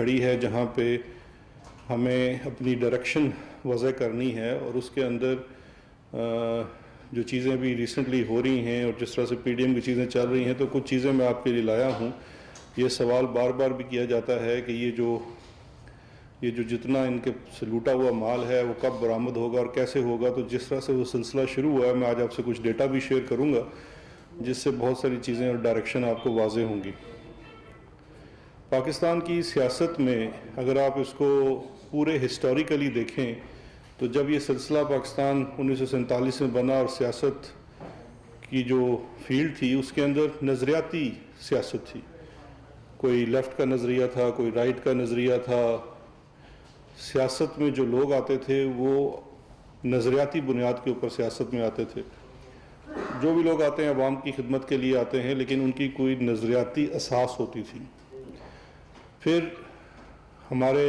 کھڑی ہے جہاں پہ ہمیں اپنی ڈائریکشن وضع کرنی ہے، اور اس کے اندر جو چیزیں بھی ریسنٹلی ہو رہی ہیں اور جس طرح سے پی ڈی ایم کی چیزیں چل رہی ہیں، تو کچھ چیزیں میں آپ کے لیے لایا ہوں۔ یہ سوال بار بار بھی کیا جاتا ہے کہ یہ جو جتنا ان کے سے لوٹا ہوا مال ہے وہ کب برآمد ہوگا اور کیسے ہوگا۔ تو جس طرح سے وہ سلسلہ شروع ہوا ہے، میں آج آپ سے کچھ ڈیٹا بھی شیئر کروں گا جس سے بہت ساری چیزیں اور ڈائریکشن آپ کو واضح ہوں گی۔ پاکستان کی سیاست میں اگر آپ اس کو پورے ہسٹوریکلی دیکھیں تو جب یہ سلسلہ پاکستان 1947 میں بنا اور سیاست کی جو فیلڈ تھی اس کے اندر نظریاتی سیاست تھی، کوئی لیفٹ کا نظریہ تھا، کوئی رائٹ کا نظریہ تھا۔ سیاست میں جو لوگ آتے تھے وہ نظریاتی بنیاد کے اوپر سیاست میں آتے تھے۔ جو بھی لوگ آتے ہیں عوام کی خدمت کے لیے آتے ہیں، لیکن ان کی کوئی نظریاتی اساس ہوتی تھی۔ پھر ہمارے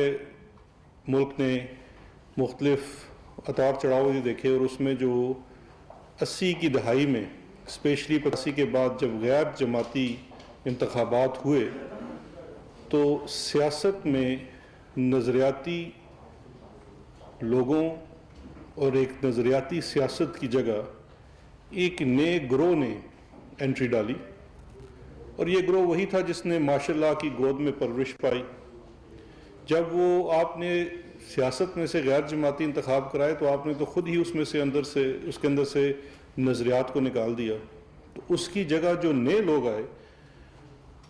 ملک نے مختلف اتار چڑھاؤ دیکھے، اور اس میں جو 80 کی دہائی میں اسپیشلی 85 کے بعد جب غیر جماعتی انتخابات ہوئے تو سیاست میں نظریاتی لوگوں اور ایک نظریاتی سیاست کی جگہ ایک نئے گروہ نے انٹری ڈالی، اور یہ گروہ وہی تھا جس نے ماشاء اللہ کی گود میں پرورش پائی۔ جب وہ آپ نے سیاست میں سے غیر جماعتی انتخاب کرائے تو آپ نے تو خود ہی اس کے اندر سے نظریات کو نکال دیا۔ تو اس کی جگہ جو نئے لوگ آئے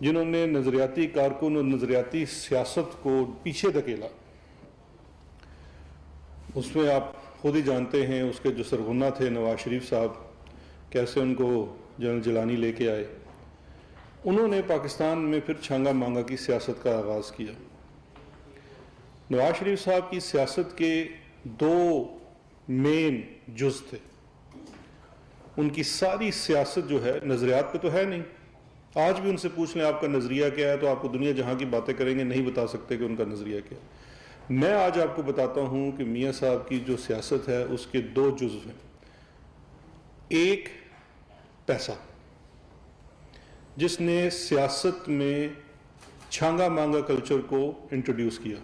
جنہوں نے نظریاتی کارکن اور نظریاتی سیاست کو پیچھے دھکیلا، اس میں آپ خود ہی جانتے ہیں اس کے جو سرغنہ تھے نواز شریف صاحب، کیسے ان کو جنرل جیلانی لے کے آئے۔ انہوں نے پاکستان میں پھر چھانگا مانگا کی سیاست کا آغاز کیا۔ نواز شریف صاحب کی سیاست کے دو مین جز تھے۔ ان کی ساری سیاست جو ہے نظریات پہ تو ہے نہیں، آج بھی ان سے پوچھ لیں آپ کا نظریہ کیا ہے تو آپ کو دنیا جہاں کی باتیں کریں گے، نہیں بتا سکتے کہ ان کا نظریہ کیا ہے۔ میں آج آپ کو بتاتا ہوں کہ میاں صاحب کی جو سیاست ہے اس کے دو جزو ہیں۔ ایک پیسہ، جس نے سیاست میں چھانگا مانگا کلچر کو انٹروڈیوس کیا،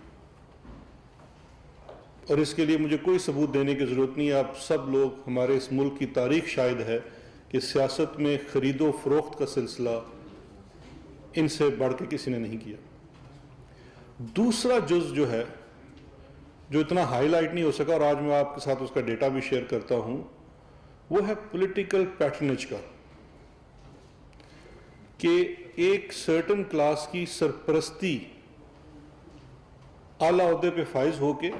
اور اس کے لیے مجھے کوئی ثبوت دینے کی ضرورت نہیں ہے، آپ سب لوگ، ہمارے اس ملک کی تاریخ شاہد ہے کہ سیاست میں خرید و فروخت کا سلسلہ ان سے بڑھ کے کسی نے نہیں کیا۔ دوسرا جز جو ہے جو اتنا ہائی لائٹ نہیں ہو سکا، اور آج میں آپ کے ساتھ اس کا ڈیٹا بھی شیئر کرتا ہوں، وہ ہے پولیٹیکل پیٹرنیج کا، کہ ایک سرٹن کلاس کی سرپرستی اعلیٰ عہدے پہ فائز ہو کے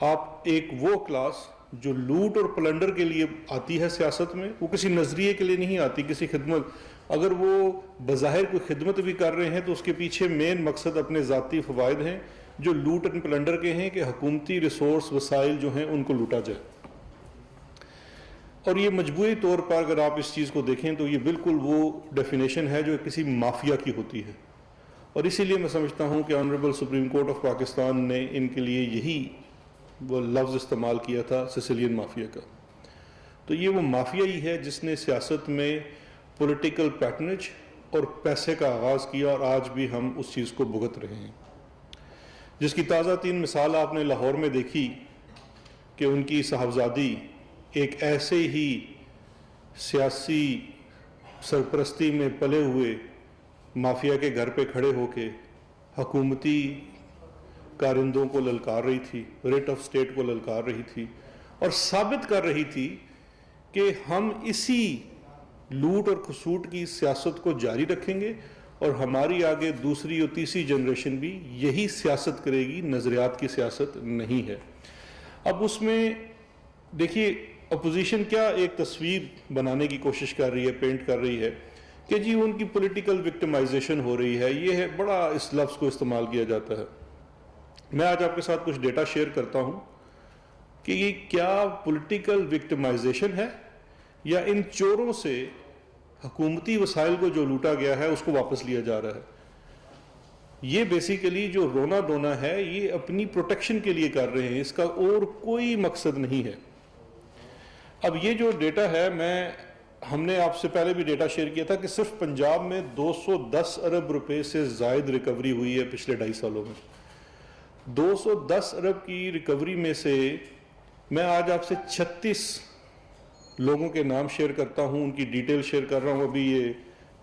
آپ ایک وہ کلاس جو لوٹ اور پلنڈر کے لیے آتی ہے سیاست میں، وہ کسی نظریے کے لیے نہیں آتی، کسی خدمت، اگر وہ بظاہر کوئی خدمت بھی کر رہے ہیں تو اس کے پیچھے مین مقصد اپنے ذاتی فوائد ہیں جو لوٹ اینڈ پلنڈر کے ہیں، کہ حکومتی ریسورس وسائل جو ہیں ان کو لوٹا جائے۔ اور یہ مجموعی طور پر اگر آپ اس چیز کو دیکھیں تو یہ بالکل وہ ڈیفینیشن ہے جو کسی مافیا کی ہوتی ہے، اور اسی لیے میں سمجھتا ہوں کہ honourable supreme court of Pakistan نے ان کے لیے یہی وہ لفظ استعمال کیا تھا، سسیلین مافیا کا۔ تو یہ وہ مافیا ہی ہے جس نے سیاست میں پولیٹیکل پیٹرنیج اور پیسے کا آغاز کیا، اور آج بھی ہم اس چیز کو بھگت رہے ہیں، جس کی تازہ ترین مثال آپ نے لاہور میں دیکھی کہ ان کی صاحبزادی ایک ایسے ہی سیاسی سرپرستی میں پلے ہوئے مافیا کے گھر پہ کھڑے ہو کے حکومتی کارندوں کو للکار رہی تھی، ریٹ آف سٹیٹ کو للکار رہی تھی، اور ثابت کر رہی تھی کہ ہم اسی لوٹ اور کھسوٹ کی سیاست کو جاری رکھیں گے، اور ہماری آگے دوسری اور تیسری جنریشن بھی یہی سیاست کرے گی، نظریات کی سیاست نہیں ہے۔ اب اس میں دیکھیے اپوزیشن کیا ایک تصویر بنانے کی کوشش کر رہی ہے، پینٹ کر رہی ہے کہ جی ان کی پولیٹیکل وکٹمائزیشن ہو رہی ہے، یہ ہے، بڑا اس لفظ کو استعمال کیا جاتا ہے۔ میں آج آپ کے ساتھ کچھ ڈیٹا شیئر کرتا ہوں کہ یہ کیا پولیٹیکل وکٹمائزیشن ہے یا ان چوروں سے حکومتی وسائل کو جو لوٹا گیا ہے اس کو واپس لیا جا رہا ہے۔ یہ بیسیکلی جو رونا ڈونا ہے یہ اپنی پروٹیکشن کے لیے کر رہے ہیں، اس کا اور کوئی مقصد نہیں ہے۔ اب یہ جو ڈیٹا ہے میں ہم نے آپ سے پہلے بھی ڈیٹا شیئر کیا تھا کہ صرف پنجاب میں 210 ارب روپے سے زائد ریکوری ہوئی ہے پچھلے 2.5 سالوں میں. 210 ارب کی ریکوری میں سے میں آج آپ سے 36 لوگوں کے نام شیئر کرتا ہوں, ان کی ڈیٹیل شیئر کر رہا ہوں. ابھی یہ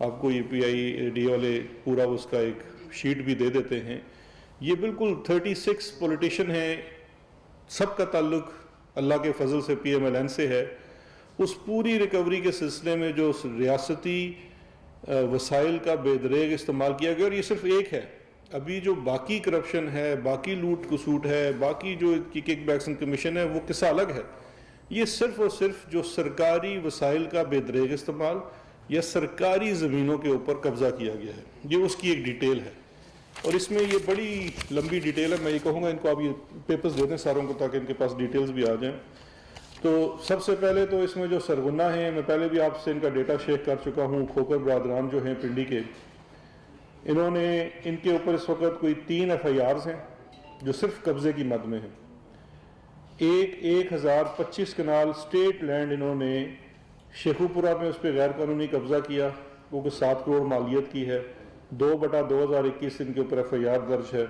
آپ کو UPI والے پورا اس کا ایک شیٹ بھی دے دیتے ہیں. یہ بالکل 36 پولیٹیشین ہیں, سب کا تعلق اللہ کے فضل سے PMLN سے ہے. اس پوری ریکوری کے سلسلے میں جو ریاستی وسائل کا بے دریغ استعمال کیا گیا, اور یہ صرف ایک ہے. ابھی جو باقی کرپشن ہے, باقی لوٹ کسوٹ ہے, باقی جو کک بیکس اینڈ کمیشن ہے, وہ قصہ الگ ہے. یہ صرف اور صرف جو سرکاری وسائل کا بے دریغ استعمال یا سرکاری زمینوں کے اوپر قبضہ کیا گیا ہے, یہ اس کی ایک ڈیٹیل ہے. اور اس میں یہ بڑی لمبی ڈیٹیل ہے. میں یہ کہوں گا ان کو آپ یہ پیپرز دے دیں ساروں کو تاکہ ان کے پاس ڈیٹیلز بھی آ جائیں. تو سب سے پہلے تو اس میں جو سرغنہ ہیں, میں پہلے بھی آپ سے ان کا ڈیٹا شیئر کر چکا ہوں. کھوکر برادران جو ہیں پنڈی کے, انہوں نے ان کے اوپر اس وقت کوئی 3 FIRs ہیں جو صرف قبضے کی مد میں ہیں. 1025 کنال سٹیٹ لینڈ انہوں نے شیخو پورہ میں اس پہ غیر قانونی قبضہ کیا, وہ کہ 7 کروڑ مالیت کی ہے. 2/2021 ان کے اوپر FIR درج ہے.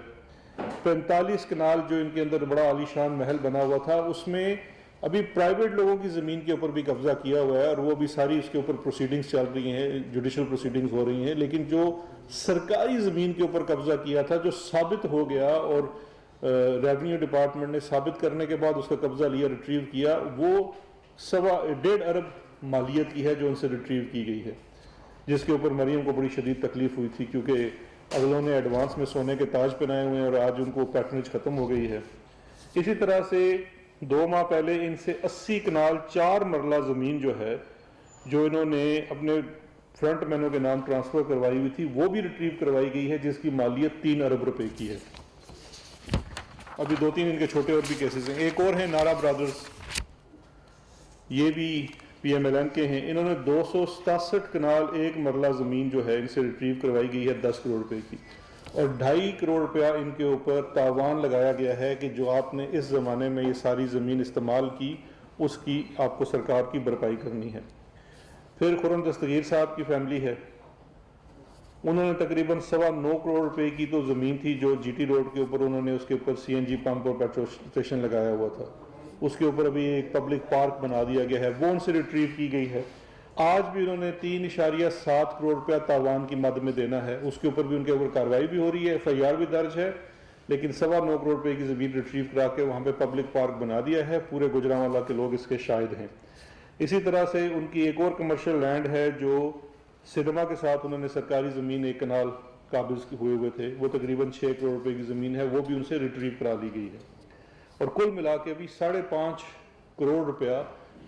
45 کنال جو ان کے اندر بڑا عالی شان محل بنا ہوا تھا, اس میں ابھی پرائیویٹ لوگوں کی زمین کے اوپر بھی قبضہ کیا ہوا ہے, اور وہ بھی ساری اس کے اوپر پروسیڈنگز چل رہی ہیں, جوڈیشل پروسیڈنگز ہو رہی ہیں. لیکن جو سرکاری زمین کے اوپر قبضہ کیا تھا, جو ثابت ہو گیا اور ریونیو ڈپارٹمنٹ نے ثابت کرنے کے بعد اس کا قبضہ لیا, ریٹریو کیا, وہ 1.5 ارب مالیت کی ہے جو ان سے ریٹریو کی گئی ہے, جس کے اوپر مریم کو بڑی شدید تکلیف ہوئی تھی کیونکہ اگلوں نے ایڈوانس میں سونے کے تاج پہنائے ہوئے ہیں اور آج ان کو پیٹرنیج ختم ہو گئی ہے. اسی طرح سے 2 ماہ پہلے ان سے 80 کنال 4 مرلہ زمین جو ہے, جو انہوں نے اپنے فرنٹ مینوں کے نام ٹرانسفر کروائی ہوئی تھی, وہ بھی ریٹریو کروائی گئی ہے, جس کی مالیت 3 ارب روپے کی ہے. ابھی 2-3 ان کے چھوٹے اور بھی کیسز ہیں. ایک اور ہیں نارا برادرز, یہ بھی PMLN کے ہیں. انہوں نے 267 کنال 1 مرلہ زمین جو ہے ان سے ریٹریو کروائی گئی ہے 10 کروڑ روپے کی, اور 2.5 کروڑ روپیہ ان کے اوپر تاوان لگایا گیا ہے کہ جو آپ نے اس زمانے میں یہ ساری زمین استعمال کی, اس کی آپ کو سرکار کی بھرپائی کرنی ہے. پھر خرم دستگیر صاحب کی فیملی ہے, انہوں نے تقریباً 9.25 کروڑ روپے کی تو زمین تھی جو GT روڈ کے اوپر انہوں نے اس کے اوپر CNG پمپ اور پیٹرول اسٹیشن لگایا ہوا تھا, اس کے اوپر ابھی ایک پبلک پارک بنا دیا گیا ہے, وہ ان سے ریٹریو کی گئی ہے. آج بھی انہوں نے 3.7 کروڑ روپیہ تاوان کی مد میں دینا ہے, اس کے اوپر بھی ان کے اوپر کارروائی بھی ہو رہی ہے, FIR بھی درج ہے, لیکن 9.25 کروڑ روپے کی زمین ریٹریو کرا کے وہاں پہ پبلک پارک بنا دیا ہے. پورے گجرانوالہ کے لوگ اس کے شاہد ہیں. اسی طرح سے ان کی ایک اور کمرشل لینڈ ہے جو سنیما کے ساتھ انہوں نے سرکاری زمین 1 کنال قابض ہوئے تھے, وہ تقریباً 6 کروڑ روپے کی زمین ہے, وہ بھی ان سے ریٹریو کرا لی گئی ہے. اور کل ملا کے ابھی 5.5 کروڑ روپیہ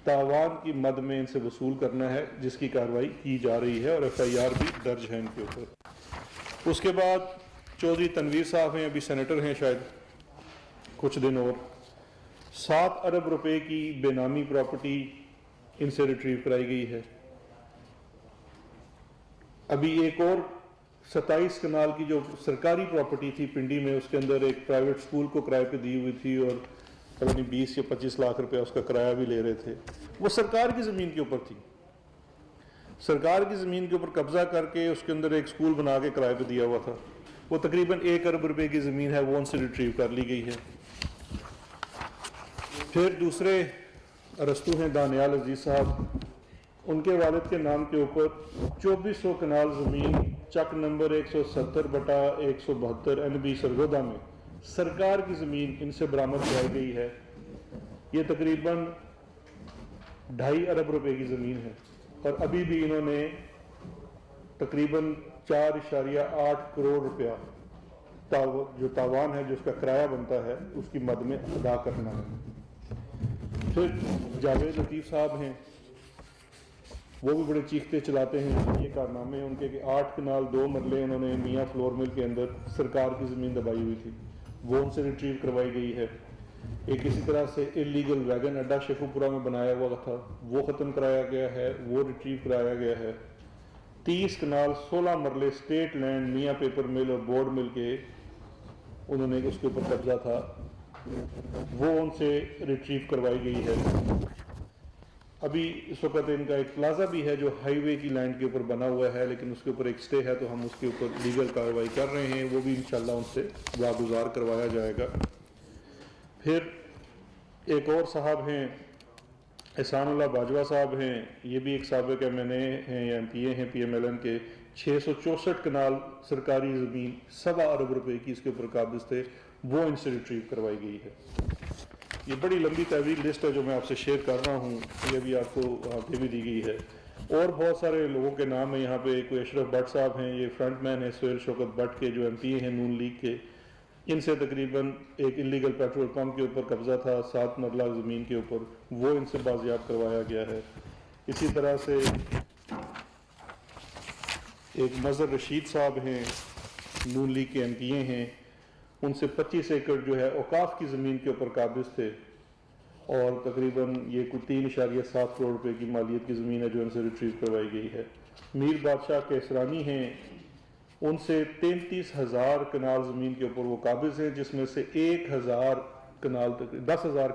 تاوان کی مد میں ان سے وصول کرنا ہے, جس کی کارروائی کی جا رہی ہے, اور FIR بھی درج ہے ان کے اوپر. اس کے بعد چودھری تنویر صاحب ہیں, ابھی سینیٹر ہیں شاید کچھ دن, اور 7 ارب روپے کی بے نامی پراپرٹی ان سے ریٹریو کرائی گئی ہے. ابھی ایک اور 27 کنال کی جو سرکاری پراپرٹی تھی پنڈی میں, اس کے اندر ایک پرائیویٹ سکول کو کرائے پہ دی ہوئی تھی, اور 20 یا 25 لاکھ روپے اس کا کرایہ بھی لے رہے تھے. وہ سرکار کی زمین کے اوپر تھی, سرکار کی زمین کے اوپر قبضہ کر کے اس کے اندر ایک سکول بنا کے کرائے پہ دیا ہوا تھا. وہ تقریباً 1 ارب روپے کی زمین ہے, وہ ان سے ریٹریو کر لی گئی ہے. پھر دوسرے ارسطو ہیں دانیال عزیز صاحب, ان کے والد کے نام کے اوپر 2400 کنال زمین چک نمبر 170/172 NB سرگودا میں سرکار کی زمین ان سے برآمد کرائی گئی ہے. یہ تقریباً 2.5 ارب روپے کی زمین ہے, اور ابھی بھی انہوں نے تقریباً 4.8 کروڑ روپیہ جو تاوان ہے, جو اس کا کرایہ بنتا ہے, اس کی مد میں ادا کرنا ہے. پھر جاوید لطیف صاحب ہیں, وہ بھی بڑے چیختے چلاتے ہیں. یہ کارنامے ان کے کہ 8 کنال 2 مرلے انہوں نے میاں فلور مل کے اندر سرکار کی زمین دبائی ہوئی تھی, وہ ان سے ریٹریو کروائی گئی ہے. ایک اسی طرح سے انلیگل ویگن اڈا شیخو پورہ میں بنایا ہوا تھا, وہ ختم کرایا گیا ہے, وہ ریٹریو کرایا گیا ہے. 30 کنال 16 مرلے اسٹیٹ لینڈ میاں پیپر مل اور بورڈ مل کے انہوں نے اس کے اوپر قبضہ تھا, وہ ان سے ریٹریو کروائی گئی ہے. ابھی اس وقت ان کا ایک پلازا بھی ہے جو ہائی وے کی لینڈ کے اوپر بنا ہوا ہے، لیکن اس کے اوپر ایک سٹے ہے، تو ہم اس کے اوپر لیگل کارروائی کر رہے ہیں، وہ بھی انشاءاللہ ان سے واگزار کروایا جائے گا۔ پھر ایک اور صاحب ہیں احسان اللہ باجوہ صاحب ہیں، یہ بھی ایک سابق ایم این اے ہیں یا ایم پی اے ہیں پی ایم ایل این کے، 664 کنال سرکاری زمین 7 ارب روپے کی اس کے اوپر قابض تھے، وہ ان سے ریٹریو کروائی گئی ہے۔ یہ بڑی لمبی طویل لسٹ ہے جو میں آپ سے شیئر کر رہا ہوں، یہ بھی آپ کو وہاں پہ بھی دی گئی ہے، اور بہت سارے لوگوں کے نام ہیں یہاں پہ۔ کوئی اشرف بٹ صاحب ہیں، یہ فرنٹ مین ہیں سہیل شوکت بٹ کے، جو ایم پی اے ہیں نون لیگ کے، ان سے تقریباً ایک انلیگل پیٹرول پمپ کے اوپر قبضہ تھا 7 مرلہ زمین کے اوپر، وہ ان سے بازیاب کروایا گیا ہے۔ اسی طرح سے ایک مظہر رشید صاحب ہیں، نون لیگ کے ایم پی اے ہیں، ان سے 25 ایکڑ جو ہے اوقاف کی زمین کے اوپر قابض تھے، اور تقریباً یہ کوئی 3.7 کروڑ روپے کی مالیت کی زمین ہے جو ان سے ریٹریو کروائی گئی ہے۔ میر بادشاہ کیسرانی ہیں، ان سے 33,000 کنال زمین کے اوپر وہ قابض ہیں، جس میں سے 10,000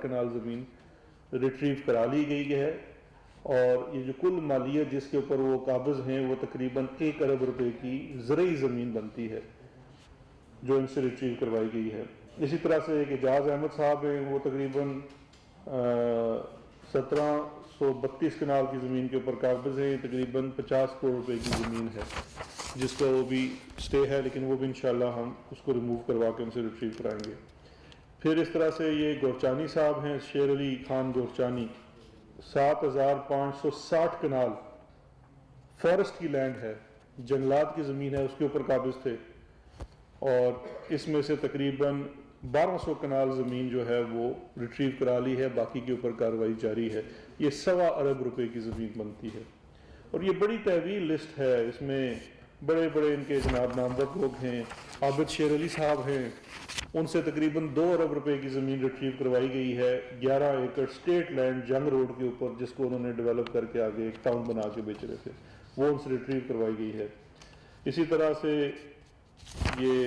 کنال زمین ریٹریو کرا لی گئی ہے، اور یہ جو کل مالیت جس کے اوپر وہ قابض ہیں وہ تقریباً 1 ارب روپے کی زرعی زمین بنتی ہے جو ان سے ریٹریو کروائی گئی ہے۔ اسی طرح سے ایک اعجاز احمد صاحب ہیں، وہ تقریباً 1732 کنال کی زمین کے اوپر قابض ہیں، تقریباً 50 کروڑ روپے کی زمین ہے، جس کا وہ بھی سٹے ہے، لیکن وہ بھی انشاءاللہ ہم اس کو ریموو کروا کے ان سے ریٹریو کرائیں گے۔ پھر اس طرح سے یہ گورچانی صاحب ہیں، شیر علی خان گورچانی، 7,560 کنال فارسٹ کی لینڈ ہے، جنگلات کی زمین ہے، اس کے اوپر قابض تھے، اور اس میں سے تقریباً 1200 کنال زمین جو ہے وہ ریٹریو کرا لی ہے، باقی کے اوپر کارروائی جاری ہے۔ یہ 1.25 ارب روپے کی زمین بنتی ہے، اور یہ بڑی طویل لسٹ ہے، اس میں بڑے بڑے ان کے جناب نامور لوگ ہیں۔ عابد شیر علی صاحب ہیں، ان سے تقریباً 2 ارب روپے کی زمین ریٹریو کروائی گئی ہے، 11 ایکڑ اسٹیٹ لینڈ جنگ روڈ کے اوپر، جس کو انہوں نے ڈیولپ کر کے آگے ایک ٹاؤن بنا کے بیچ رہے تھے، وہ ان سے ریٹریو کروائی گئی ہے۔ اسی طرح سے یہ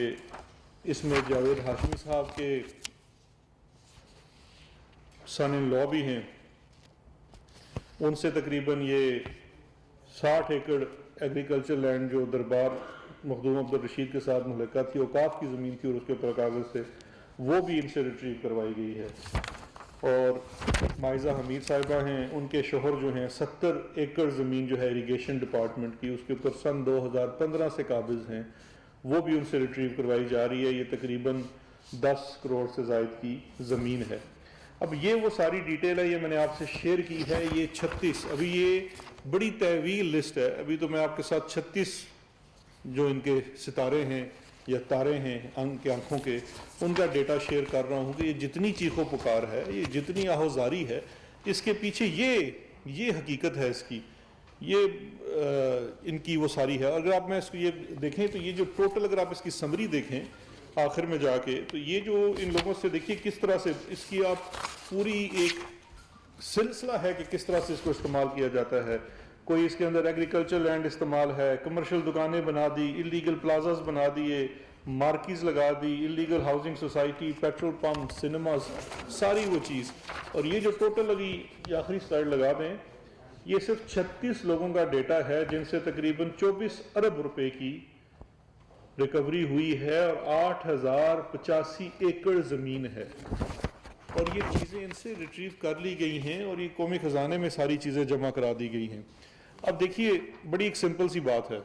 اس میں جاوید ہاشمی صاحب کے سن ان لا بھی ہیں، ان سے تقریباً یہ 60 ایکڑ ایگریکلچر لینڈ جو دربار مخدوم عبدالرشید کے ساتھ ملکت تھی، اوقاف کی زمین تھی اور اس کے اوپر کاغذ تھے، وہ بھی ان سے ریٹریو کروائی گئی ہے۔ اور مائزہ حمید صاحبہ ہیں، ان کے شوہر جو ہیں 70 ایکڑ زمین جو ہے اریگیشن ڈپارٹمنٹ کی، اس کے اوپر سن 2015 سے قابض ہیں، وہ بھی ان سے ریٹریو کروائی جا رہی ہے۔ یہ تقریباً 10 کروڑ سے زائد کی زمین ہے۔ اب یہ وہ ساری ڈیٹیل ہے، یہ میں نے آپ سے شیئر کی ہے۔ یہ 36، ابھی یہ بڑی طویل لسٹ ہے، ابھی تو میں آپ کے ساتھ 36 جو ان کے ستارے ہیں یا تارے ہیں کے آنکھوں کے، ان کا ڈیٹا شیئر کر رہا ہوں کہ یہ جتنی چیخ و پکار ہے، یہ جتنی آہوزاری ہے، اس کے پیچھے یہ حقیقت ہے اس کی، یہ ان کی وہ ساری ہے۔ اگر آپ میں اس کو یہ دیکھیں تو یہ جو ٹوٹل، اگر آپ اس کی سمری دیکھیں آخر میں جا کے، تو یہ جو ان لوگوں سے دیکھیے کس طرح سے اس کی آپ پوری ایک سلسلہ ہے کہ کس طرح سے اس کو استعمال کیا جاتا ہے۔ کوئی اس کے اندر ایگریکلچر لینڈ استعمال ہے، کمرشل دکانیں بنا دی، اللیگل پلازاز بنا دیے، مارکیز لگا دی، illegal housing society, petrol pump, cinemas, ساری وہ چیز۔ اور یہ جو ٹوٹل ابھی یہ آخری سلائیڈ لگا دیں، یہ صرف 36 لوگوں کا ڈیٹا ہے، جن سے تقریباً 24 ارب روپے کی ریکوری ہوئی ہے، اور 8,085 ایکڑ زمین ہے، اور یہ چیزیں ان سے ریٹریو کر لی گئی ہیں، اور یہ قومی خزانے میں ساری چیزیں جمع کرا دی گئی ہیں۔ اب دیکھیے بڑی ایک سمپل سی بات ہے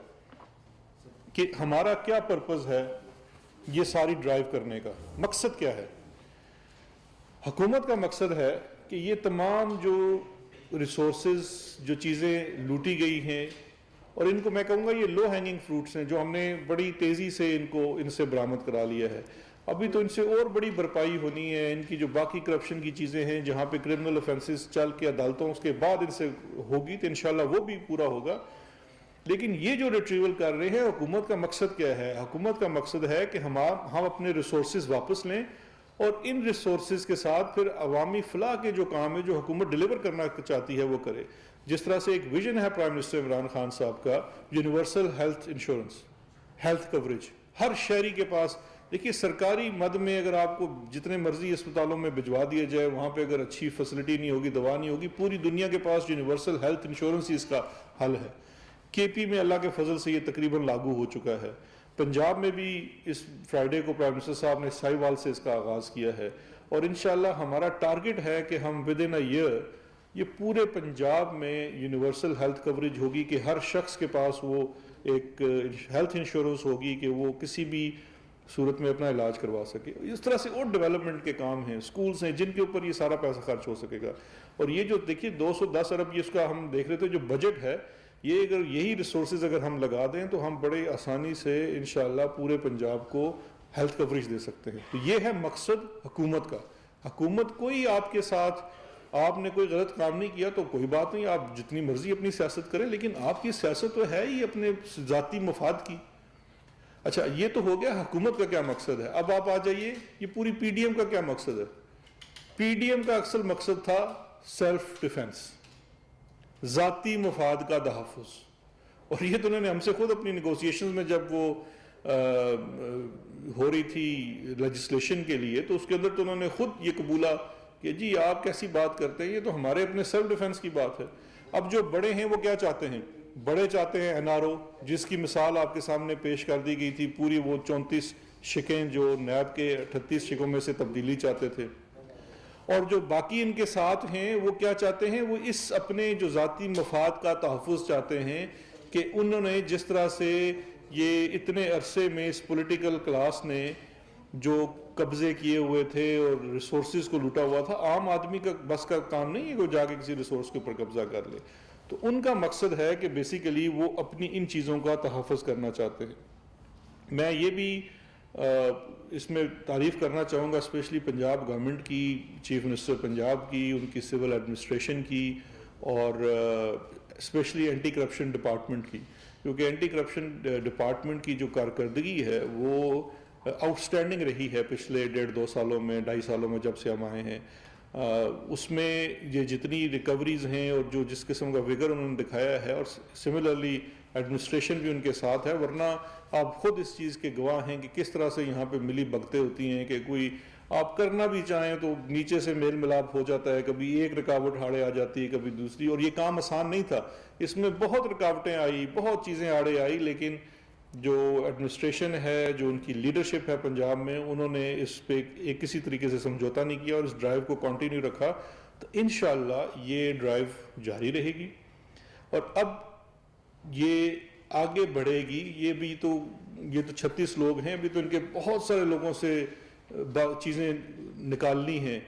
کہ ہمارا کیا پرپز ہے یہ ساری ڈرائیو کرنے کا، مقصد کیا ہے؟ حکومت کا مقصد ہے کہ یہ تمام جو ریسورسز، جو چیزیں لوٹی گئی ہیں، اور ان کو میں کہوں گا یہ لو ہینگنگ فروٹس ہیں جو ہم نے بڑی تیزی سے ان سے برآمد کرا لیا ہے، ابھی تو ان سے اور بڑی بھرپائی ہونی ہے۔ ان کی جو باقی کرپشن کی چیزیں ہیں، جہاں پہ کرمنل افینسز چل کے عدالتوں، اس کے بعد ان سے ہوگی تو انشاءاللہ وہ بھی پورا ہوگا۔ لیکن یہ جو ریٹریول کر رہے ہیں، حکومت کا مقصد کیا ہے؟ حکومت کا مقصد ہے کہ ہم اپنے ریسورسز واپس لیں، اور ان ریسورسز کے ساتھ پھر عوامی فلاح کے جو کام ہے جو حکومت ڈیلیور کرنا چاہتی ہے وہ کرے۔ جس طرح سے ایک ویژن ہے پرائم منسٹر عمران خان صاحب کا، universal health insurance, health coverage, ہر شہری کے پاس دیکھیے سرکاری مد میں اگر آپ کو جتنے مرضی اسپتالوں میں بھجوا دیا جائے، وہاں پہ اگر اچھی فیسلٹی نہیں ہوگی، دوا نہیں ہوگی، پوری دنیا کے پاس یونیورسل ہیلتھ انشورنس ہی اس کا حل ہے۔ کے پی میں اللہ کے فضل سے یہ تقریباً لاگو ہو چکا ہے۔ پنجاب میں بھی اس فرائیڈے کو پرائم منسٹر صاحب نے ساہیوال سے اس کا آغاز کیا ہے، اور انشاءاللہ ہمارا ٹارگٹ ہے کہ ہم ود ان اے ایئر یہ پورے پنجاب میں یونیورسل ہیلتھ کوریج ہوگی کہ ہر شخص کے پاس وہ ایک ہیلتھ انشورنس ہوگی کہ وہ کسی بھی صورت میں اپنا علاج کروا سکے۔ اس طرح سے اور ڈیولپمنٹ کے کام ہیں، سکولز ہیں جن کے اوپر یہ سارا پیسہ خرچ ہو سکے گا۔ اور یہ جو دیکھیے 210 ارب یہ اس کا ہم دیکھ رہے تھے جو بجٹ ہے، یہ اگر یہی ریسورسز اگر ہم لگا دیں تو ہم بڑے آسانی سے انشاءاللہ پورے پنجاب کو ہیلتھ کوریج دے سکتے ہیں۔ تو یہ ہے مقصد حکومت کا۔ حکومت کوئی آپ کے ساتھ، آپ نے کوئی غلط کام نہیں کیا تو کوئی بات نہیں، آپ جتنی مرضی اپنی سیاست کریں، لیکن آپ کی سیاست تو ہے ہی اپنے ذاتی مفاد کی۔ اچھا یہ تو ہو گیا حکومت کا کیا مقصد ہے۔ اب آپ آ جائیے یہ پوری پی ڈی ایم کا کیا مقصد ہے۔ پی ڈی ایم کا اصل مقصد تھا سیلف ڈیفense، ذاتی مفاد کا تحفظ۔ اور یہ تو انہوں نے ہم سے خود اپنی نیگوسیشنز میں جب وہ ہو رہی تھی لیجسلیشن کے لیے، تو اس کے اندر تو انہوں نے خود یہ قبولا کہ جی آپ کیسی بات کرتے ہیں، یہ تو ہمارے اپنے سیلف ڈیفenس کی بات ہے۔ اب جو بڑے ہیں وہ کیا چاہتے ہیں؟ بڑے چاہتے ہیں این آر او، جس کی مثال آپ کے سامنے پیش کر دی گئی تھی، پوری وہ 34 شقیں جو نیب کے 38 شقوں میں سے تبدیلی چاہتے تھے۔ اور جو باقی ان کے ساتھ ہیں وہ کیا چاہتے ہیں؟ وہ اس اپنے جو ذاتی مفاد کا تحفظ چاہتے ہیں کہ انہوں نے جس طرح سے یہ اتنے عرصے میں اس پولیٹیکل کلاس نے جو قبضے کیے ہوئے تھے اور ریسورسز کو لوٹا ہوا تھا، عام آدمی کا بس کا کام نہیں ہے کہ وہ جا کے کسی ریسورس کے اوپر قبضہ کر لے۔ تو ان کا مقصد ہے کہ بیسیکلی وہ اپنی ان چیزوں کا تحفظ کرنا چاہتے ہیں۔ میں یہ بھی اس میں تعریف کرنا چاہوں گا اسپیشلی پنجاب گورنمنٹ کی، چیف منسٹر پنجاب کی، ان کی سول ایڈمنسٹریشن کی، اور اسپیشلی اینٹی کرپشن ڈپارٹمنٹ کی، کیونکہ اینٹی کرپشن ڈپارٹمنٹ کی جو کارکردگی ہے وہ آؤٹ اسٹینڈنگ رہی ہے پچھلے 1.5-2 سالوں میں، 2.5 سالوں میں جب سے ہم آئے ہیں۔ اس میں یہ جتنی ریکوریز ہیں اور جو جس قسم کا وگر انہوں نے دکھایا ہے، اور سملرلی ایڈمنسٹریشن بھی ان کے ساتھ ہے، ورنہ آپ خود اس چیز کے گواہ ہیں کہ کس طرح سے یہاں پہ ملی بھگتیں ہوتی ہیں کہ کوئی آپ کرنا بھی چاہیں تو نیچے سے میل ملاپ ہو جاتا ہے، کبھی ایک رکاوٹ آڑے آ جاتی ہے، کبھی دوسری، اور یہ کام آسان نہیں تھا۔ اس میں بہت رکاوٹیں آئی، بہت چیزیں آڑے آئی، لیکن جو ایڈمنسٹریشن ہے، جو ان کی لیڈرشپ ہے پنجاب میں، انہوں نے اس پہ ایک کسی طریقے سے سمجھوتا نہیں کیا اور اس ڈرائیو کو کنٹینیو رکھا۔ تو انشاءاللہ یہ ڈرائیو جاری رہے گی، اور اب یہ آگے بڑھے گی۔ یہ تو 36 لوگ ہیں، ابھی تو ان کے بہت سارے لوگوں سے چیزیں نکالنی ہیں،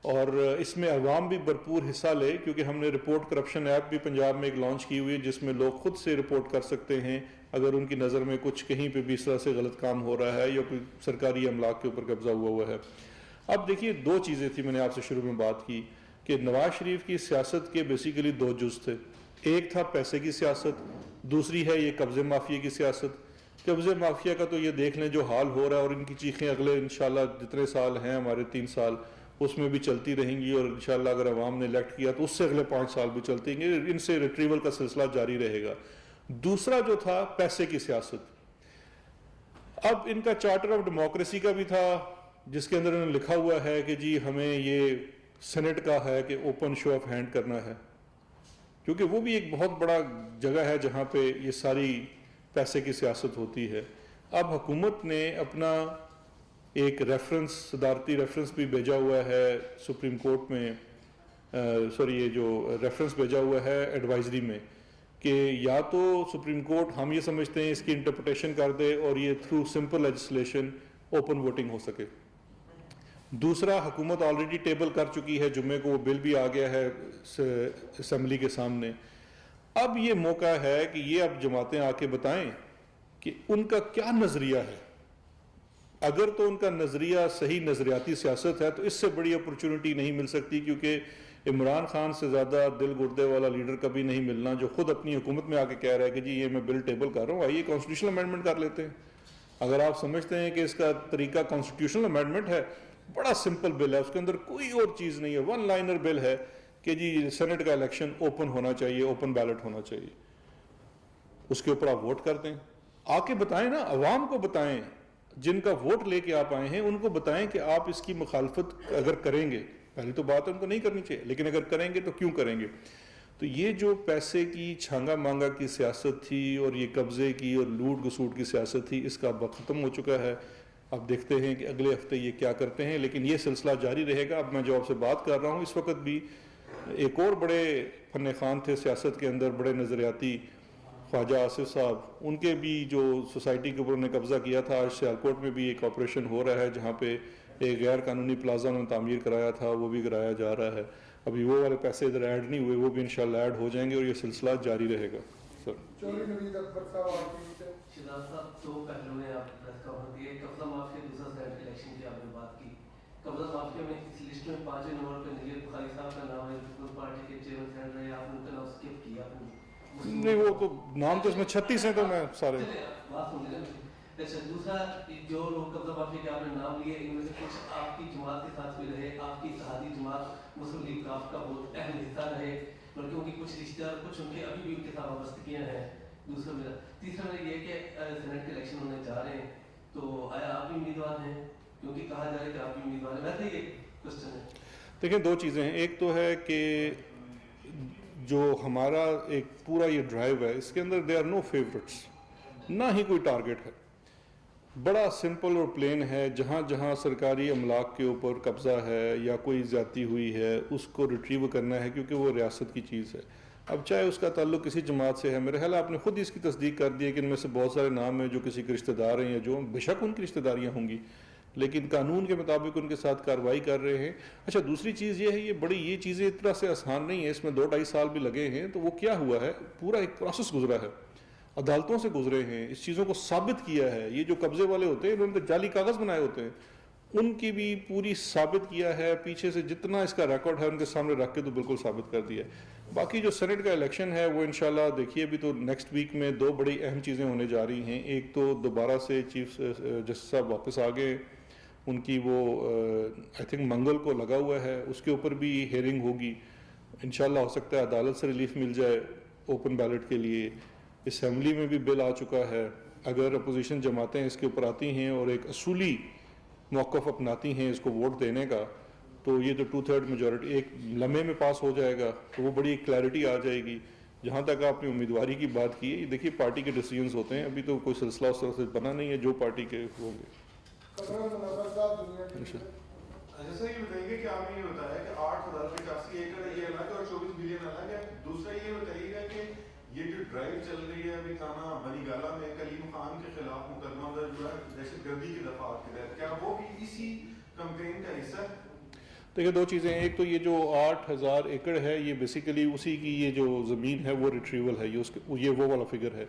اور اس میں عوام بھی بھرپور حصہ لے، کیونکہ ہم نے رپورٹ کرپشن ایپ بھی پنجاب میں ایک لانچ کی ہوئی ہے، جس میں لوگ خود سے رپورٹ کر سکتے ہیں اگر ان کی نظر میں کچھ کہیں پہ بھی اس طرح سے غلط کام ہو رہا ہے یا کوئی سرکاری املاک کے اوپر قبضہ ہوا ہے۔ اب دیکھیے 2 چیزیں تھی، میں نے آپ سے شروع میں بات کی کہ نواز شریف کی سیاست کے بیسیکلی 2 جز تھے۔ ایک تھا پیسے کی سیاست، دوسری ہے یہ قبضے مافیا کی سیاست۔ قبضے مافیا کا تو یہ دیکھ لیں جو حال ہو رہا ہے، اور ان کی چیخیں اگلے انشاءاللہ جتنے سال ہیں ہمارے 3 سال اس میں بھی چلتی رہیں گی، اور انشاءاللہ اگر عوام نے الیکٹ کیا تو اس سے اگلے 5 سال بھی چلتی ہیں گے، ان سے ریٹریول کا سلسلہ جاری رہے گا۔ دوسرا جو تھا پیسے کی سیاست، اب ان کا چارٹر آف ڈیموکریسی کا بھی تھا، جس کے اندر انہوں نے لکھا ہوا ہے کہ جی ہمیں یہ سینٹ کا ہے کہ اوپن شو آف ہینڈ کرنا ہے، کیونکہ وہ بھی ایک بہت بڑا جگہ ہے جہاں پہ یہ ساری پیسے کی سیاست ہوتی ہے۔ اب حکومت نے اپنا ایک ریفرنس، صدارتی ریفرنس بھی بھیجا ہوا ہے سپریم کورٹ میں، یہ جو ریفرنس بھیجا ہوا ہے ایڈوائزری میں، کہ یا تو سپریم کورٹ ہم یہ سمجھتے ہیں اس کی انٹرپریٹیشن کر دے اور یہ through simple legislation open voting ہو سکے۔ دوسرا، حکومت آلریڈی ٹیبل کر چکی ہے، جمعے کو وہ بل بھی آ گیا ہے اسمبلی کے سامنے۔ اب یہ موقع ہے کہ یہ اب جماعتیں آ کے بتائیں کہ ان کا کیا نظریہ ہے۔ اگر تو ان کا نظریہ صحیح نظریاتی سیاست ہے تو اس سے بڑی اپرچونٹی نہیں مل سکتی، کیونکہ عمران خان سے زیادہ دل گردے والا لیڈر کبھی نہیں ملنا جو خود اپنی حکومت میں آ کے کہہ رہا ہے کہ جی یہ میں بل ٹیبل کر رہا ہوں، آئیے کانسٹیٹیوشنل امینڈمنٹ کر لیتے ہیں۔ اگر آپ سمجھتے ہیں کہ اس کا طریقہ کانسٹیٹیوشنل امینڈمنٹ ہے، بڑا سمپل بل ہے، اس کے اندر کوئی اور چیز نہیں ہے، 1 لائنر بل ہے کہ جی سینٹ کا الیکشن اوپن ہونا چاہیے، اوپن بیلٹ ہونا چاہیے، اس کے اوپر آپ ووٹ کر دیں۔ آ کے بتائیں نا، عوام کو بتائیں، جن کا ووٹ لے کے آپ آئے ہیں ان کو بتائیں کہ آپ اس کی مخالفت اگر کریں گے، پہلی تو بات ان کو نہیں کرنی چاہیے، لیکن اگر کریں گے تو کیوں کریں گے. تو یہ جو پیسے کی چھانگا مانگا کی سیاست تھی اور یہ قبضے کی اور لوٹ گسوٹ کی سیاست تھی، اس کا وقت ختم ہو چکا ہے. اب دیکھتے ہیں کہ اگلے ہفتے یہ کیا کرتے ہیں، لیکن یہ سلسلہ جاری رہے گا. اب میں جو آپ سے بات کر رہا ہوں اس وقت بھی ایک اور بڑے فن خوان تھے سیاست کے اندر، بڑے نظریاتی، خواجہ آصف صاحب، ان کے بھی جو سوسائٹی کے اوپر انہوں نے قبضہ کیا تھا. آج سیالکوٹ میں بھی ایک آپریشن ہو رہا ہے جہاں پہ ایک غیر قانونی پلازا انہوں نے تعمیر کرایا تھا، وہ بھی کرایا جا رہا ہے. ابھی وہ والے پیسے ادھر ایڈ نہیں ہوئے، وہ بھی انشاءاللہ ایڈ ہو جائیں گے اور یہ سلسلہ جاری رہے گا. سر شہزاد صاحب، دو پہلو میں آپ پریس کانفرنس دی، قبضہ مافیا، دوسرا سینٹ الیکشن کی آپ نے بات کی. قبضہ مافیا میں اس لسٹ میں 5 نمبر پہ نذیر بخاری صاحب کا نام ہے، پیپلز پارٹی کے چیئرمین سینٹ رہے، آپ نے ان کا نام اسکپ کیا. نہیں، وہ تو نام تو اس میں 36 ہیں، تو میں سارے بات سن لیں. اچھا، دوسرا جو لوگ قبضہ مافیا کے آپ نے نام لیے، ان میں سے کچھ آپ کی جماعت کے ساتھ بھی رہے، آپ کی اتحادی جماعت مسلم لیگ کا بہت اہم حصہ رہے، بلکہ ان کی کچھ رشتہ دار، کچھ ان کے ابھی بھی ان کے ساتھ وابستگیاں ہیں. دوسرا میرا تیسرا میرا یہ کہ سینٹ کے الیکشن ہونے جا رہے ہیں، تو آیا آپ بھی امیدوار ہیں؟ کیونکہ کہا جا رہا ہے کہ آپ بھی امیدوار ہیں. ویسے یہ کوشچن ہے. دیکھیں، دو چیزیں ہیں. ایک تو ہے کہ جو ہمارا ایک پورا یہ ڈرائیو ہے، اس کے اندر دے آر نو فیورٹس، نہ ہی کوئی ٹارگٹ ہے. بڑا سمپل اور پلین ہے. جہاں جہاں سرکاری املاک کے اوپر قبضہ ہے یا کوئی زیادتی ہوئی ہے اس کو ریٹریو کرنا ہے، کیونکہ وہ ریاست کی چیز ہے. اب چاہے اس کا تعلق کسی جماعت سے ہے، میرے خیال آپ نے خود اس کی تصدیق کر دی ہے کہ ان میں سے بہت سارے نام ہیں جو کسی کے رشتہ دار ہیں، یا جو بے شک ان کی رشتہ داریاں ہوں گی، لیکن قانون کے مطابق ان کے ساتھ کارروائی کر رہے ہیں. اچھا، دوسری چیز یہ ہے، یہ چیزیں اتنا سے آسان نہیں ہیں، اس میں 2-2.5 سال بھی لگے ہیں. تو وہ کیا ہوا ہے، پورا ایک پروسیس گزرا ہے، عدالتوں سے گزرے ہیں، اس چیزوں کو ثابت کیا ہے. یہ جو قبضے والے ہوتے ہیں، انہوں نے تو جعلی کاغذ بنائے ہوتے ہیں، ان کی بھی پوری ثابت کیا ہے. پیچھے سے جتنا اس کا ریکارڈ ہے ان کے سامنے رکھ کے تو بالکل ثابت کر دیا ہے. باقی جو سینٹ کا الیکشن ہے وہ انشاءاللہ دیکھیے، ابھی تو نیکسٹ ویک میں 2 بڑی اہم چیزیں ہونے جا رہی ہیں. ایک تو دوبارہ سے چیف جسٹس صاحب واپس آ گئے، ان کی وہ آئی تھنک منگل کو لگا ہوا ہے، اس کے اوپر بھی ہیئرنگ ہوگی. انشاءاللہ ہو سکتا ہے عدالت سے ریلیف مل جائے اوپن بیلٹ کے لیے. اسمبلی میں بھی بل آ چکا ہے. اگر اپوزیشن جماعتیں اس کے اوپر آتی ہیں اور ایک اصولی موقف اپناتی ہیں اس کو ووٹ دینے کا، تو یہ تو 2/3 میجورٹی ایک لمحے میں پاس ہو جائے گا، تو وہ بڑی کلیئرٹی آ جائے گی. جہاں تک آپ نے امیدواری کی بات کی ہے، دیکھیے پارٹی کے ڈیسیجنز ہوتے ہیں، ابھی تو کوئی سلسلہ اس طرح سے بنا نہیں ہے، جو پارٹی کے ہوں گے. جیسا یہ بتائیے کہ آپ نے یہ بتایا کہ 8,085 ایکڑ یہ الگ اور 24 بلین الگ ہے. دوسرا یہ بتائیے گا کہ یہ جو ڈرائیو چل رہی ہے ابھی تھانہ بنی گالہ میں کلیم خان کے خلاف مقدمہ درج ہوا ہے دہشت گردی کی دفعات کے تحت، کیا وہ بھی اسی کمپین کا حصہ ہے؟ دیکھیں، 2 چیزیں ہیں. ایک تو یہ جو 8,000 ایکڑ ہے، یہ بیسیکلی اسی کی یہ جو زمین ہے وہ ریٹریول ہے، یہ وہ والا فگر ہے.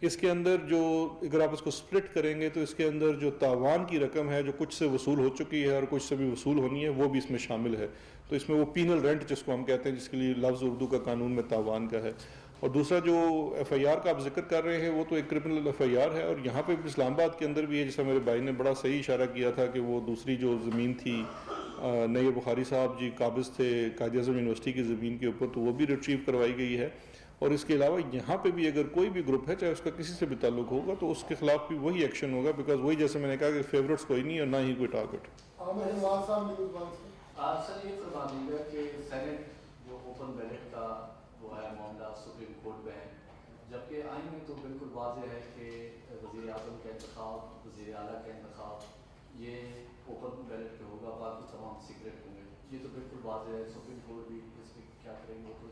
اس کے اندر جو اگر آپ اس کو سپلٹ کریں گے تو اس کے اندر جو تاوان کی رقم ہے جو کچھ سے وصول ہو چکی ہے اور کچھ سے بھی وصول ہونی ہے، وہ بھی اس میں شامل ہے. تو اس میں وہ پینل رینٹ جس کو ہم کہتے ہیں، جس کے لیے لفظ اردو کا قانون میں تاوان کا ہے. اور دوسرا جو ایف آئی آر کا آپ ذکر کر رہے ہیں، وہ تو ایک کرمنل ایف آئی آر ہے. اور یہاں پہ اسلام آباد کے اندر بھی ہے، جیسا میرے بھائی نے بڑا صحیح اشارہ کیا تھا کہ وہ دوسری جو زمین تھی، نیر بخاری صاحب جی قابض تھے قائد اعظم یونیورسٹی کی زمین کے اوپر، تو وہ بھی ریٹریو کروائی گئی ہے. اور اس کے علاوہ یہاں پہ بھی اگر کوئی بھی گروپ ہے، چاہے اس کا کسی سے بھی تعلق ہوگا، تو اس کے خلاف بھی وہی ایکشن ہوگا، بیکاز وہی جیسے میں نے کہا کہ فیورٹس کوئی نہیں اور نہ ہی کوئی ٹارگٹ. آپ سر یہ فرما دیجیے گا کہ سینٹ جو اوپن بیلٹ کا وہ ہے معاملہ سپریم کورٹ میں ہے، جبکہ آئین میں تو بالکل واضح ہے کہ وزیر اعظم کا انتخاب، وزیر اعلیٰ کا انتخاب یہ اوپن بیلٹ پہ ہوگا، باقی تمام سیکرٹ ہوں گے. یہ تو بالکل واضح ہے. سپریم کورٹ بھی اس میں کیا کریں گے تو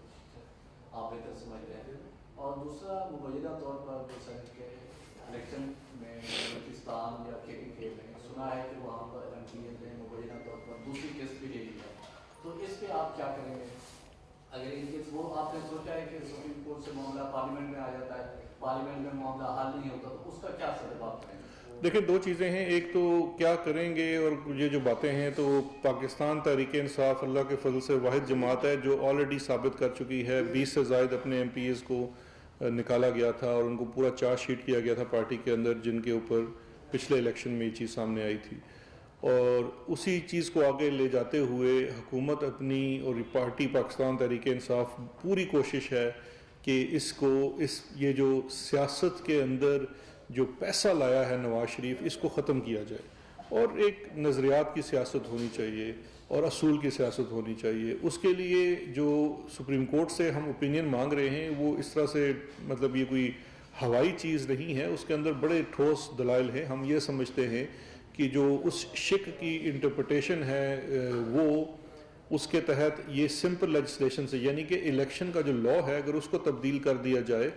آپ بہتر سمجھ رہے ہیں. اور دوسرا مبینہ طور پر جو سینٹ کے الیکشن میں بلوچستان یا KPK میں سنا ہے کہ وہاں پر MPs نے مبینہ طور پر دوسری قسط بھی لے لی ہے، تو اس پہ آپ کیا کریں گے؟ اگر ان کیس وہ آپ نے سوچا ہے کہ سپریم کورٹ سے معاملہ پارلیمنٹ میں آ جاتا ہے، پارلیمنٹ میں معاملہ حل نہیں ہوتا، تو اس کا کیا سبب آپ کریں گے؟ دیکھیں، 2 چیزیں ہیں. ایک تو کیا کریں گے، اور یہ جو باتیں ہیں تو پاکستان تحریک انصاف اللہ کے فضل سے واحد جماعت ہے جو آلریڈی ثابت کر چکی ہے. 20 سے زائد اپنے MPs کو نکالا گیا تھا اور ان کو پورا چارج شیٹ کیا گیا تھا پارٹی کے اندر، جن کے اوپر پچھلے الیکشن میں یہ چیز سامنے آئی تھی. اور اسی چیز کو آگے لے جاتے ہوئے حکومت اپنی اور پارٹی پاکستان تحریک انصاف پوری کوشش ہے کہ یہ جو سیاست کے اندر جو پیسہ لایا ہے نواز شریف اس کو ختم کیا جائے اور ایک نظریات کی سیاست ہونی چاہیے اور اصول کی سیاست ہونی چاہیے. اس کے لیے جو سپریم کورٹ سے ہم اوپینین مانگ رہے ہیں وہ اس طرح سے مطلب یہ کوئی ہوائی چیز نہیں ہے, اس کے اندر بڑے ٹھوس دلائل ہیں. ہم یہ سمجھتے ہیں کہ جو اس شک کی انٹرپریٹیشن ہے وہ اس کے تحت یہ سمپل لیجسلیشن سے, یعنی کہ الیکشن کا جو لا ہے اگر اس کو تبدیل کر دیا جائے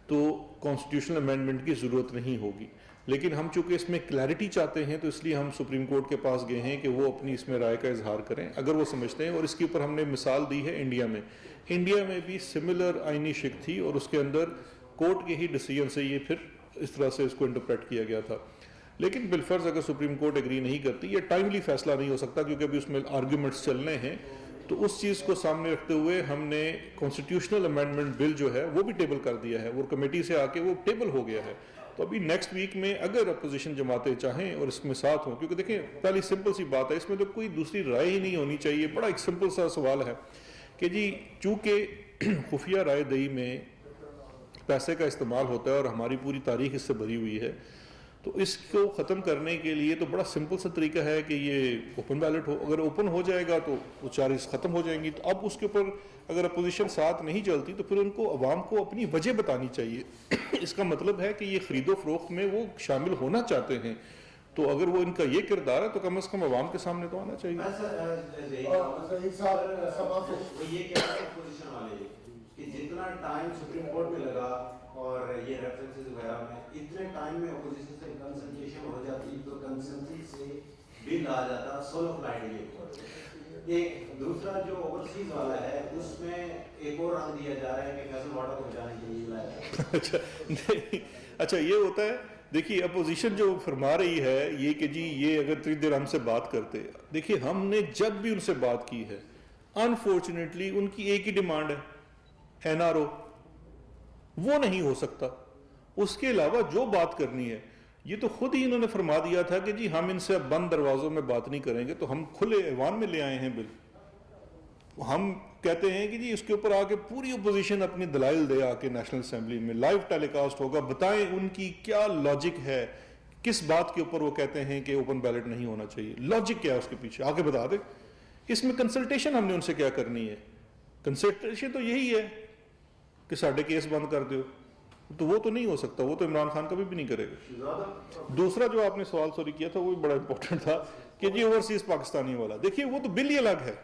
تو کانسٹیٹیوشنل امینڈمنٹ کی ضرورت نہیں ہوگی. لیکن ہم چونکہ اس میں کلیئرٹی چاہتے ہیں تو اس لیے ہم سپریم کورٹ کے پاس گئے ہیں کہ وہ اپنی اس میں رائے کا اظہار کریں اگر وہ سمجھتے ہیں. اور اس کے اوپر ہم نے مثال دی ہے انڈیا میں بھی سملر آئینی شک تھی اور اس کے اندر کورٹ کے ہی ڈیسیجن سے یہ پھر اس طرح سے اس کو انٹرپریٹ کیا گیا تھا. لیکن بالفرض اگر سپریم کورٹ ایگری نہیں کرتی, یہ ٹائملی فیصلہ نہیں ہو سکتا کیونکہ ابھی اس میں آرگیومنٹس چلنے ہیں, تو اس چیز کو سامنے رکھتے ہوئے ہم نے کانسٹیٹیوشنل امینڈمنٹ بل جو ہے وہ بھی ٹیبل کر دیا ہے, وہ کمیٹی سے آ کے وہ ٹیبل ہو گیا ہے. تو ابھی نیکسٹ ویک میں اگر اپوزیشن جماعتیں چاہیں اور اس میں ساتھ ہوں, کیونکہ دیکھیں پہلی سمپل سی بات ہے, اس میں تو کوئی دوسری رائے ہی نہیں ہونی چاہیے. بڑا ایک سمپل سا سوال ہے کہ جی چونکہ خفیہ رائے دہی میں پیسے کا استعمال ہوتا ہے اور ہماری پوری تاریخ اس سے بھری ہوئی ہے, تو اس کو ختم کرنے کے لیے تو بڑا سمپل سا طریقہ ہے کہ یہ اوپن بیلٹ ہو. اگر اوپن ہو جائے گا تو وہ چارجز ختم ہو جائیں گی. تو اب اس کے اوپر اگر اپوزیشن ساتھ نہیں چلتی تو پھر ان کو عوام کو اپنی وجہ بتانی چاہیے. اس کا مطلب ہے کہ یہ خرید و فروخت میں وہ شامل ہونا چاہتے ہیں, تو اگر وہ ان کا یہ کردار ہے تو کم از کم عوام کے سامنے تو آنا چاہیے. جتنا ٹائم سپریم کورٹ میں لگا اور یہ ریفرنسز وغیرہ میں اتنے ٹائم میں اپوزیشن سے کنسلٹیشن ہو جاتی تو کنسنسس سے بل آ جاتا سولو فلائٹ کے اوپر. ایک دوسرا جو اوورسیز والا ہے اس میں ایک اور رنگ دیا جا رہا ہے کہ فیصل واٹر کو جانے کے لیے لایا. اچھا یہ ہوتا ہے. دیکھیے اپوزیشن جو فرما رہی ہے یہ کہ جی یہ اگر اتنی دیر ہم سے بات کرتے, دیکھیے ہم نے جب بھی ان سے بات کی ہے انفارچونیٹلی ان کی ایک ہی ڈیمانڈ ہے, NRO. وہ نہیں ہو سکتا. اس کے علاوہ جو بات کرنی ہے یہ تو خود ہی انہوں نے فرما دیا تھا کہ جی ہم ان سے اب بند دروازوں میں بات نہیں کریں گے, تو ہم کھلے ایوان میں لے آئے ہیں بل. ہم کہتے ہیں کہ جی اس کے اوپر آ کے پوری اپوزیشن اپنی دلائل دے آ کے نیشنل اسمبلی میں لائیو ٹیلی کاسٹ ہوگا, بتائیں ان کی کیا لاجک ہے, کس بات کے اوپر وہ کہتے ہیں کہ اوپن بیلٹ نہیں ہونا چاہیے, لاجک کیا ہے اس کے پیچھے, آ کے بتا دیں. اس میں کنسلٹیشن ہم نے ان سے کیا کرنی ہے, کنسلٹیشن تو یہی ہے کہ ساڑھے کیس بند کر دو, تو وہ تو نہیں ہو سکتا, وہ تو عمران خان کبھی بھی نہیں کرے گا. دوسرا جو آپ نے سوال سوری کیا تھا وہ بھی بڑا امپورٹنٹ تھا کہ جی اوورسیز پاکستانی والا. دیکھیے وہ تو بل ہی الگ ہے,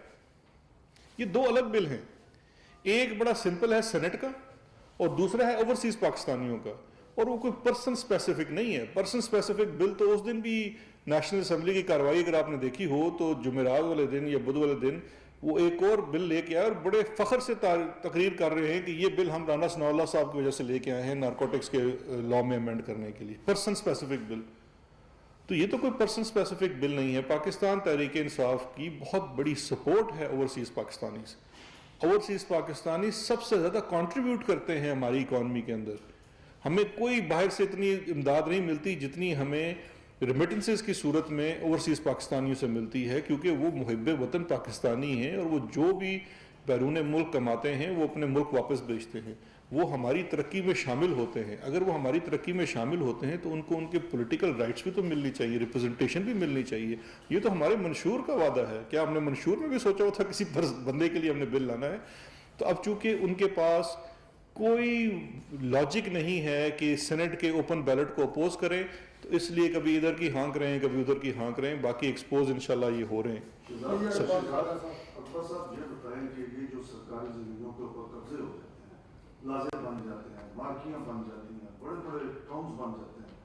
یہ دو الگ بل ہیں. ایک بڑا سمپل ہے سینٹ کا اور دوسرا ہے اوورسیز پاکستانیوں کا, اور وہ کوئی پرسن اسپیسیفک نہیں ہے. پرسن اسپیسیفک بل تو اس دن بھی نیشنل اسمبلی کی کارروائی اگر آپ نے دیکھی ہو تو جمعرات والے دن یا بدھ والے دن وہ ایک اور بل لے کے آئے اور بڑے فخر سے تقریر کر رہے ہیں کہ یہ بل ہم رانا ثناء اللہ صاحب کی وجہ سے لے کے آئے ہیں نارکوٹکس کے لا میں امینڈ کرنے کے لیے. پرسن اسپیسیفک بل, تو یہ تو کوئی پرسن اسپیسیفک بل نہیں ہے. پاکستان تحریک انصاف کی بہت بڑی سپورٹ ہے اوورسیز پاکستانی سے. اوورسیز پاکستانی سب سے زیادہ کنٹریبیوٹ کرتے ہیں ہماری اکانومی کے اندر. ہمیں کوئی باہر سے اتنی امداد نہیں ملتی جتنی ہمیں ریمیٹنسز کی صورت میں اوورسیز پاکستانیوں سے ملتی ہے, کیونکہ وہ محب وطن پاکستانی ہیں اور وہ جو بھی بیرون ملک کماتے ہیں وہ اپنے ملک واپس بھیجتے ہیں, وہ ہماری ترقی میں شامل ہوتے ہیں. اگر وہ ہماری ترقی میں شامل ہوتے ہیں تو ان کو ان کے پولیٹیکل رائٹس بھی تو ملنی چاہیے, ریپرزنٹیشن بھی ملنی چاہیے. یہ تو ہمارے منشور کا وعدہ ہے. کیا ہم نے منشور میں بھی سوچا ہوا تھا کسی بندے کے لیے ہم نے بل لانا ہے؟ تو اب چونکہ ان کے پاس کوئی لاجک نہیں ہے کہ سینٹ کے اوپن بیلٹ کو اپوز کریں, تو اس لیے کبھی ادھر کی ہانک رہے ہیں کبھی ادھر کی ہانک رہے ہیں. باقی ایکسپوز انشاءاللہ یہ ہو رہے ہیں. اکبر صاحب یہ بتائیں کہ یہ جو سرکاری زمینوں کے اوپر قبضے ہو جاتے ہیں, پلازے بن جاتے ہیں, مارکیاں بن جاتی ہیں, بڑے بڑے ٹاؤنز بن جاتے ہیں,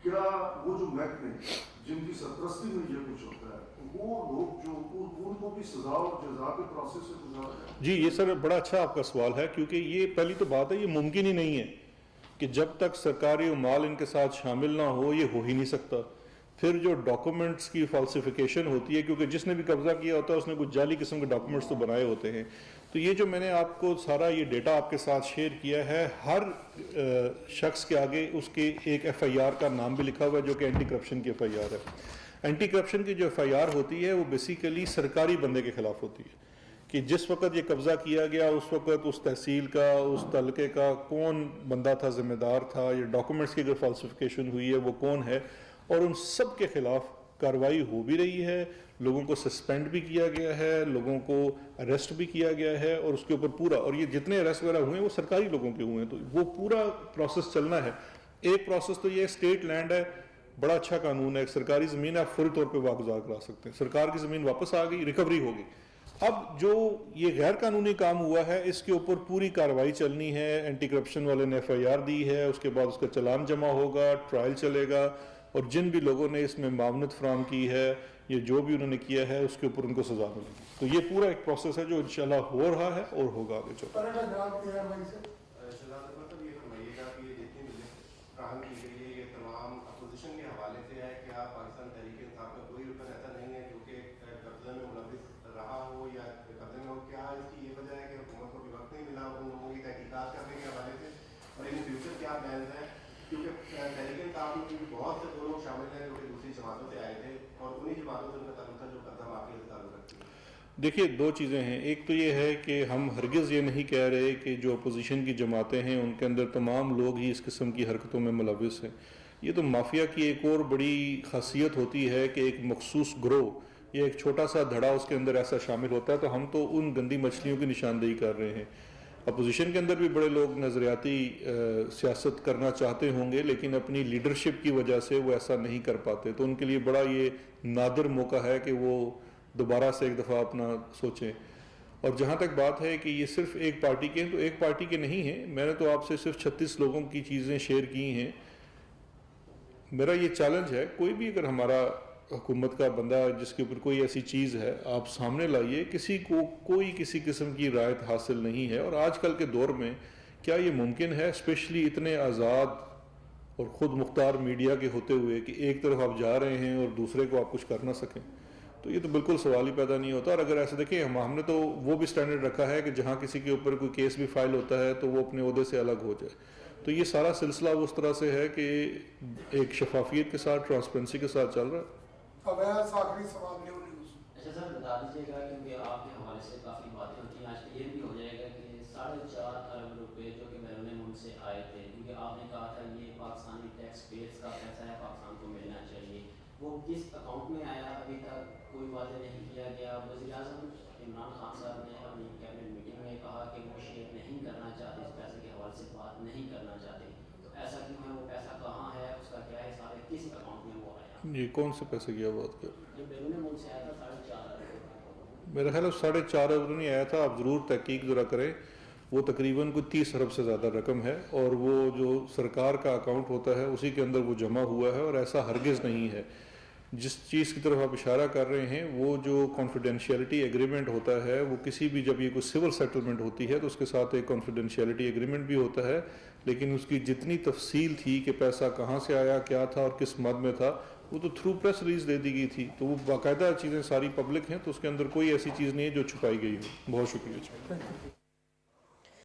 کیا وہ جو محکمے جن کی سرپرستی میں یہ کچھ ہوتا ہے وہ لوگ جو ان کو بھی سزا اور جزا کے پروسیس سے گزارا جائے؟ جی یہ سر بڑا اچھا آپ کا سوال ہے, کیونکہ یہ پہلی تو بات ہے یہ ممکن ہی نہیں ہے کہ جب تک سرکاری مال ان کے ساتھ شامل نہ ہو یہ ہو ہی نہیں سکتا. پھر جو ڈاکومنٹس کی فالسیفیکیشن ہوتی ہے, کیونکہ جس نے بھی قبضہ کیا ہوتا ہے اس نے کچھ جعلی قسم کے ڈاکومنٹس تو بنائے ہوتے ہیں. تو یہ جو میں نے آپ کو سارا یہ ڈیٹا آپ کے ساتھ شیئر کیا ہے, ہر شخص کے آگے اس کے ایک FIR کا نام بھی لکھا ہوا ہے جو کہ اینٹی کرپشن کی FIR ہے. اینٹی کرپشن کی جو FIR ہوتی ہے وہ بیسیکلی سرکاری بندے کے خلاف ہوتی ہے, کہ جس وقت یہ قبضہ کیا گیا اس وقت اس تحصیل کا, اس تعلقے کا کون بندہ تھا, ذمہ دار تھا, یہ ڈاکومنٹس کی اگر فالسیفیکیشن ہوئی ہے وہ کون ہے, اور ان سب کے خلاف کارروائی ہو بھی رہی ہے, لوگوں کو سسپینڈ بھی کیا گیا ہے, لوگوں کو اریسٹ بھی کیا گیا ہے, اور اس کے اوپر پورا, اور یہ جتنے اریسٹ وغیرہ ہوئے ہیں وہ سرکاری لوگوں کے ہوئے ہیں, تو وہ پورا پروسیس چلنا ہے. ایک پروسیس تو یہ اسٹیٹ لینڈ ہے, بڑا اچھا قانون ہے, ایک سرکاری زمین ہے, آپ فوری طور پہ واگزار کرا سکتے ہیں, سرکار کی زمین واپس آ گئی, ریکوری ہوگی. اب جو یہ غیر قانونی کام ہوا ہے اس کے اوپر پوری کارروائی چلنی ہے, اینٹی کرپشن والے نے ایف آئی آر دی ہے, اس کے بعد اس کا چلان جمع ہوگا, ٹرائل چلے گا, اور جن بھی لوگوں نے اس میں معاونت فراہم کی ہے, یہ جو بھی انہوں نے کیا ہے اس کے اوپر ان کو سزا ملے گی. تو یہ پورا ایک پروسیس ہے جو انشاءاللہ ہو رہا ہے اور ہوگا آگے چل. فراہم کی گئی ہے, یہ تمام اپوزیشن کے حوالے سے ہے. کیا پاکستان تحریک انصاف کا کوئی رکن ایسا نہیں ہے جو کہ قبضے میں ملوث رہا ہو یا قبضے میں ہو؟ کیا اس کی یہ وجہ ہے کہ حکومت کو بھی وقت نہیں ملا ان لوگوں کی تحقیقات کرنے کے حوالے سے, اور ان فیوچر کیا پلانز ہیں؟ کیونکہ تحریک انصاف میں بھی بہت سے لوگ شامل ہیں جو کہ دوسری جماعتوں سے آئے تھے, اور انہی جماعتوں سے ان کا تعلق تھا جو قبضہ معافی سے تعلق رکھتی ہے. دیکھیے دو چیزیں ہیں, ایک تو یہ ہے کہ ہم ہرگز یہ نہیں کہہ رہے کہ جو اپوزیشن کی جماعتیں ہیں ان کے اندر تمام لوگ ہی اس قسم کی حرکتوں میں ملوث ہیں. یہ تو مافیا کی ایک اور بڑی خاصیت ہوتی ہے کہ ایک مخصوص گروہ یا ایک چھوٹا سا دھڑا اس کے اندر ایسا شامل ہوتا ہے, تو ہم تو ان گندی مچھلیوں کی نشاندہی کر رہے ہیں. اپوزیشن کے اندر بھی بڑے لوگ نظریاتی سیاست کرنا چاہتے ہوں گے لیکن اپنی لیڈرشپ کی وجہ سے وہ ایسا نہیں کر پاتے, تو ان کے لیے بڑا یہ نادر موقع ہے کہ وہ دوبارہ سے ایک دفعہ اپنا سوچیں. اور جہاں تک بات ہے کہ یہ صرف ایک پارٹی کے ہیں, تو ایک پارٹی کے نہیں ہیں. میں نے تو آپ سے صرف 36 لوگوں کی چیزیں شیئر کی ہیں. میرا یہ چیلنج ہے, کوئی بھی اگر ہمارا حکومت کا بندہ جس کے اوپر کوئی ایسی چیز ہے آپ سامنے لائیے, کسی کو کوئی کسی قسم کی رعایت حاصل نہیں ہے. اور آج کل کے دور میں کیا یہ ممکن ہے, اسپیشلی اتنے آزاد اور خود مختار میڈیا کے ہوتے ہوئے, کہ ایک طرف آپ جا رہے ہیں اور دوسرے کو آپ کچھ کر نہ سکیں؟ تو یہ تو بالکل سوال ہی پیدا نہیں ہوتا. اور اگر ایسے دیکھیں, ہم نے تو وہ بھی سٹینڈرڈ رکھا ہے کہ جہاں کسی کے اوپر کوئی کیس بھی فائل ہوتا ہے تو وہ اپنے عہدے سے الگ ہو جائے. تو یہ سارا سلسلہ اس طرح سے ہے کہ ایک شفافیت کے ساتھ, ٹرانسپیرنسی کے ساتھ چل رہا ہے. آخری سوال اچھا سر بتا دیجیے گا, کیونکہ آپ کے حوالے سے کافی باتیں ہوتی ہیں, آج یہ بھی ہو جائے گا کہ 4.5 ارب روپے جو کہ بیرون ملک سے آئے تھے, کیونکہ آپ نے کہا تھا یہ پاکستانی ٹیکس پیئرز کا پیسہ ہے, پاکستان کو ملنا چاہیے, وہ کس اکاؤنٹ میں آیا ابھی تک کوئی واضح نہیں کیا گیا. وزیر اعظم عمران خان صاحب نے اپنی کیبنٹ میٹنگ میں کہا کہ وہ شیئر نہیں کرنا چاہتے, اس پیسے کے حوالے سے بات نہیں کرنا چاہتے. تو ایسا کیوں ہے, وہ پیسہ کہاں ہے, اس کا کیا حساب ہے, کس اکاؤنٹ میں وہ آیا؟ یہ کون سے پیسے کی بات کر؟ جو بیرون ملک سے آیا تھا 4.5 ارب. میرا خیال ہے 4.5 ارب نہیں آیا تھا, آپ ضرور تحقیق ذرا کریں. وہ تقریباً کوئی 30 ارب سے زیادہ رقم ہے, اور وہ جو سرکار کا اکاؤنٹ ہوتا ہے اسی کے اندر وہ جمع ہوا ہے, اور ایسا ہرگز نہیں ہے. جس چیز کی طرف آپ اشارہ کر رہے ہیں وہ جو کانفیڈینشیلٹی ایگریمنٹ ہوتا ہے, وہ کسی بھی جب یہ کوئی سول سیٹلمنٹ ہوتی ہے تو اس کے ساتھ ایک کانفیڈینشیلٹی ایگریمنٹ بھی ہوتا ہے, لیکن اس کی جتنی تفصیل تھی کہ پیسہ کہاں سے آیا, کیا تھا اور کس مد میں تھا, وہ تو تھرو پریس ریلیز دے دی گئی تھی. تو وہ باقاعدہ چیزیں ساری پبلک ہیں, تو اس کے اندر کوئی ایسی چیز نہیں ہے جو چھپائی گئی ہو. بہت شکریہ.